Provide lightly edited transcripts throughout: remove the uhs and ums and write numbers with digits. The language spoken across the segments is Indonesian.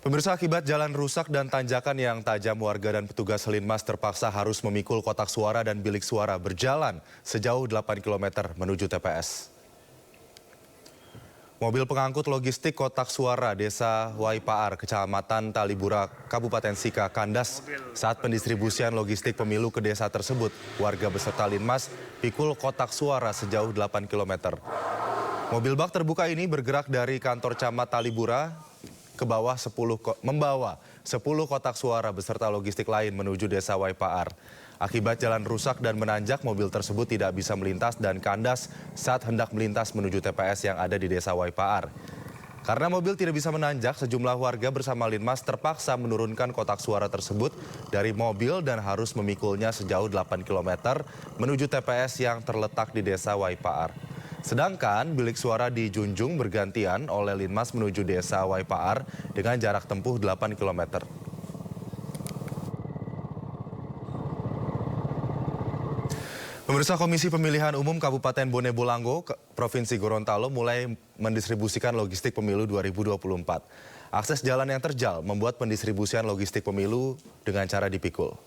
Pemirsa, akibat jalan rusak dan tanjakan yang tajam, warga dan petugas Linmas terpaksa harus memikul kotak suara dan bilik suara berjalan sejauh 8 km menuju TPS. Mobil pengangkut logistik kotak suara Desa Waipaar, Kecamatan Talibura, Kabupaten Sika, kandas saat pendistribusian logistik pemilu ke desa tersebut. Warga beserta Linmas pikul kotak suara sejauh 8 km. Mobil bak terbuka ini bergerak dari kantor camat Talibura ke bawah membawa 10 kotak suara beserta logistik lain menuju Desa Waipaar. Akibat jalan rusak dan menanjak, mobil tersebut tidak bisa melintas dan kandas saat hendak melintas menuju TPS yang ada di Desa Waipaar. Karena mobil tidak bisa menanjak, sejumlah warga bersama Linmas terpaksa menurunkan kotak suara tersebut dari mobil dan harus memikulnya sejauh 8 km menuju TPS yang terletak di Desa Waipaar. Sedangkan bilik suara dijunjung bergantian oleh Linmas menuju Desa Waipaar dengan jarak tempuh 8 km. Pemirsa, Komisi Pemilihan Umum Kabupaten Bone Bolango, Provinsi Gorontalo mulai mendistribusikan logistik pemilu 2024. Akses jalan yang terjal membuat pendistribusian logistik pemilu dengan cara dipikul.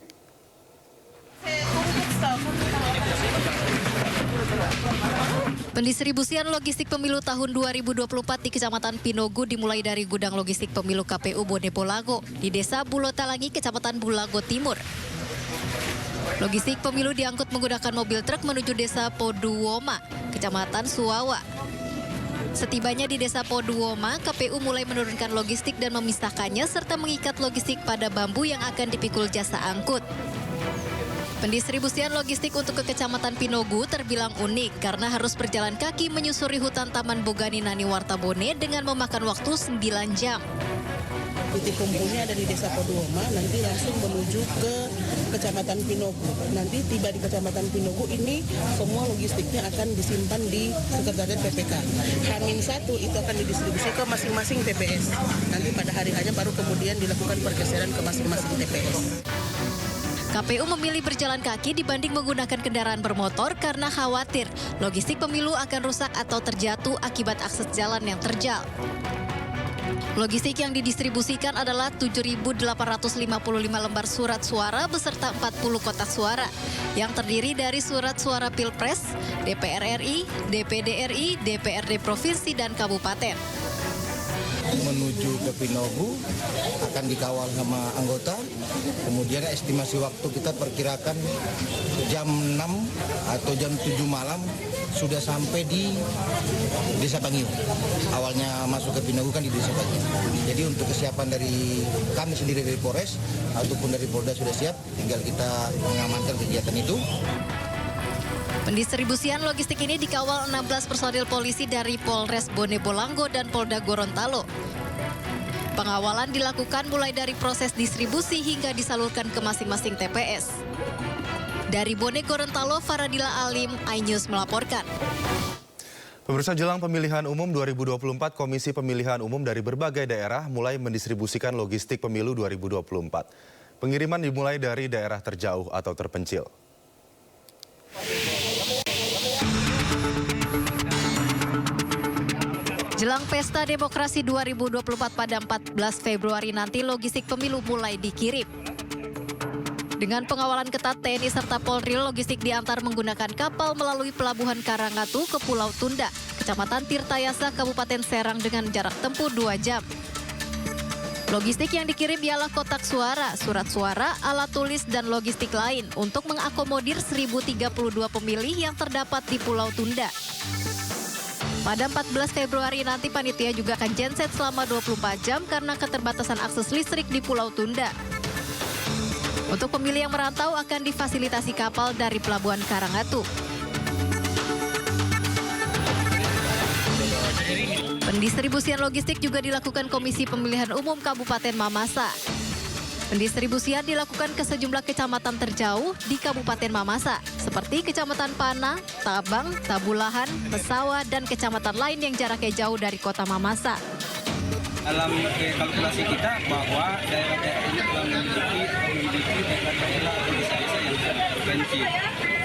Pendistribusian logistik pemilu tahun 2024 di Kecamatan Pinogu dimulai dari gudang logistik pemilu KPU Bone Bolango di Desa Bulotalangi, Kecamatan Bulago Timur. Logistik pemilu diangkut menggunakan mobil truk menuju Desa Poduwoma, Kecamatan Suwawa. Setibanya di Desa Poduwoma, KPU mulai menurunkan logistik dan memisahkannya serta mengikat logistik pada bambu yang akan dipikul jasa angkut. Pendistribusian logistik untuk ke Kecamatan Pinogu terbilang unik karena harus berjalan kaki menyusuri hutan Taman Bogani Nani Wartabone dengan memakan waktu 9 jam. Titik kumpulnya ada di Desa Poduwoma, nanti langsung menuju ke Kecamatan Pinogu. Nanti tiba di Kecamatan Pinogu ini semua logistiknya akan disimpan di Sekretariat PPK. H-1 itu akan didistribusi ke masing-masing TPS. Nanti pada hari hanya baru kemudian dilakukan pergeseran ke masing-masing TPS. KPU memilih berjalan kaki dibanding menggunakan kendaraan bermotor karena khawatir logistik pemilu akan rusak atau terjatuh akibat akses jalan yang terjal. Logistik yang didistribusikan adalah 7.855 lembar surat suara beserta 40 kotak suara yang terdiri dari surat suara Pilpres, DPR RI, DPD RI, DPRD Provinsi dan Kabupaten. Menuju ke Pinogu akan dikawal sama anggota, kemudian estimasi waktu kita perkirakan jam 6 atau jam 7 malam sudah sampai di Desa Bangil. Awalnya masuk ke Pinogu kan di Desa Bangil. Jadi untuk kesiapan dari kami sendiri dari Polres ataupun dari Polda sudah siap, tinggal kita mengamankan kegiatan itu. Pendistribusian logistik ini dikawal 16 personil polisi dari Polres Bone Bolango dan Polda Gorontalo. Pengawalan dilakukan mulai dari proses distribusi hingga disalurkan ke masing-masing TPS. Dari Bone Gorontalo, Faradila Alim, iNews melaporkan. Pemirsa, jelang pemilihan umum 2024, Komisi Pemilihan Umum dari berbagai daerah mulai mendistribusikan logistik pemilu 2024. Pengiriman dimulai dari daerah terjauh atau terpencil. Jelang Pesta Demokrasi 2024 pada 14 Februari nanti, logistik pemilu mulai dikirim. Dengan pengawalan ketat TNI serta Polri, logistik diantar menggunakan kapal melalui Pelabuhan Karangatu ke Pulau Tunda, Kecamatan Tirtayasa, Kabupaten Serang dengan jarak tempuh 2 jam. Logistik yang dikirim ialah kotak suara, surat suara, alat tulis, dan logistik lain untuk mengakomodir 1.032 pemilih yang terdapat di Pulau Tunda. Pada 14 Februari nanti panitia juga akan genset selama 24 jam karena keterbatasan akses listrik di Pulau Tunda. Untuk pemilih yang merantau akan difasilitasi kapal dari Pelabuhan Karangatu. Pendistribusian logistik juga dilakukan Komisi Pemilihan Umum Kabupaten Mamasa. Pendistribusian dilakukan ke sejumlah kecamatan terjauh di Kabupaten Mamasa, seperti Kecamatan Pana, Tabang, Tabulahan, Mesawa, dan kecamatan lain yang jaraknya jauh dari kota Mamasa. Dalam kalkulasi kita bahwa daerah-daerah ini telah memiliki daerah-daerah atau desa-desa yang terpencil.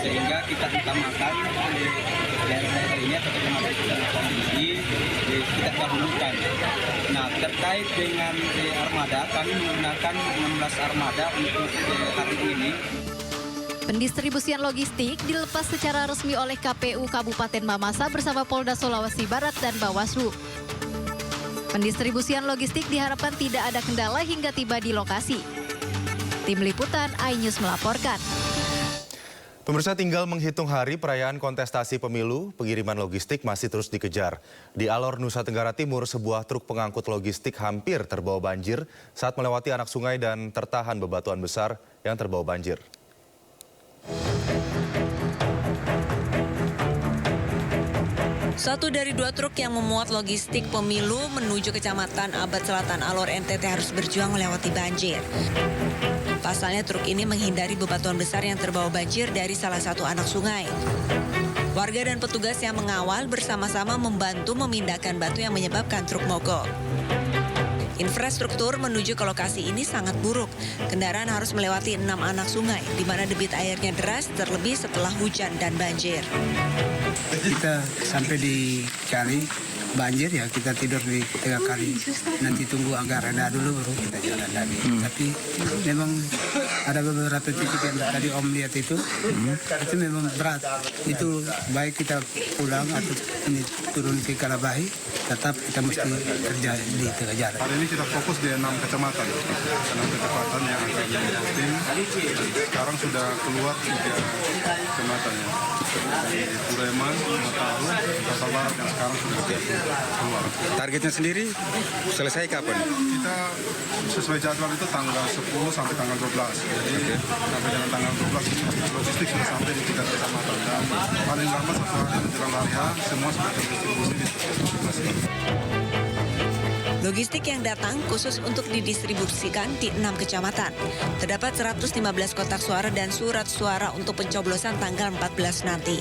sehingga kita utamakan daerah ini atau kecamatan ini kita dahulukan. Nah, terkait dengan armada, kami menggunakan 16 armada untuk hari ini. Pendistribusian logistik dilepas secara resmi oleh KPU Kabupaten Mamasa bersama Polda Sulawesi Barat dan Bawaslu. Pendistribusian logistik diharapkan tidak ada kendala hingga tiba di lokasi. Tim Liputan iNews melaporkan. Pemirsa, tinggal menghitung hari perayaan kontestasi pemilu, pengiriman logistik masih terus dikejar. Di Alor, Nusa Tenggara Timur, sebuah truk pengangkut logistik hampir terbawa banjir saat melewati anak sungai dan tertahan bebatuan besar yang terbawa banjir. Satu dari dua truk yang memuat logistik pemilu menuju Kecamatan Abad Selatan Alor NTT harus berjuang melewati banjir. Pasalnya truk ini menghindari bebatuan besar yang terbawa banjir dari salah satu anak sungai. Warga dan petugas yang mengawal bersama-sama membantu memindahkan batu yang menyebabkan truk mogok. Infrastruktur menuju ke lokasi ini sangat buruk. Kendaraan harus melewati 6 anak sungai, di mana debit airnya deras terlebih setelah hujan dan banjir. Kita sampai di kali banjir ya kita tidur di tengah kali. Nanti tunggu agak reda dulu baru kita jalan lagi. Tapi memang ada beberapa titik yang tadi Om lihat itu memang berat. Itu baik kita pulang atau ini turun ke Kalabahi, tetap kita mesti kerja di tengah jalan. Hari ini kita fokus di 6 kecamatan. 6 kecamatan yang akan diikutin. Sekarang sudah keluar 3 kecamatan ya. Di Pureman, Mataru, Kota Barat yang sekarang sudah keluar. Targetnya sendiri selesai kapan? Kita sesuai jadwal itu tanggal 10 sampai tanggal 12. Jadi sampai dengan tanggal 12 logistik sudah sampai di 3 kecamatan. Dan paling lambat setelah menjelang hari H, semua sudah terdistribusi di masing-masing. Logistik yang datang khusus untuk didistribusikan di 6 kecamatan. Terdapat 115 kotak suara dan surat suara untuk pencoblosan tanggal 14 nanti.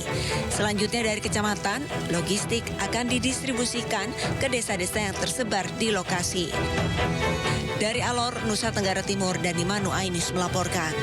Selanjutnya dari kecamatan, logistik akan didistribusikan ke desa-desa yang tersebar di lokasi. Dari Alor, Nusa Tenggara Timur, Dani Manu iNews melaporkan.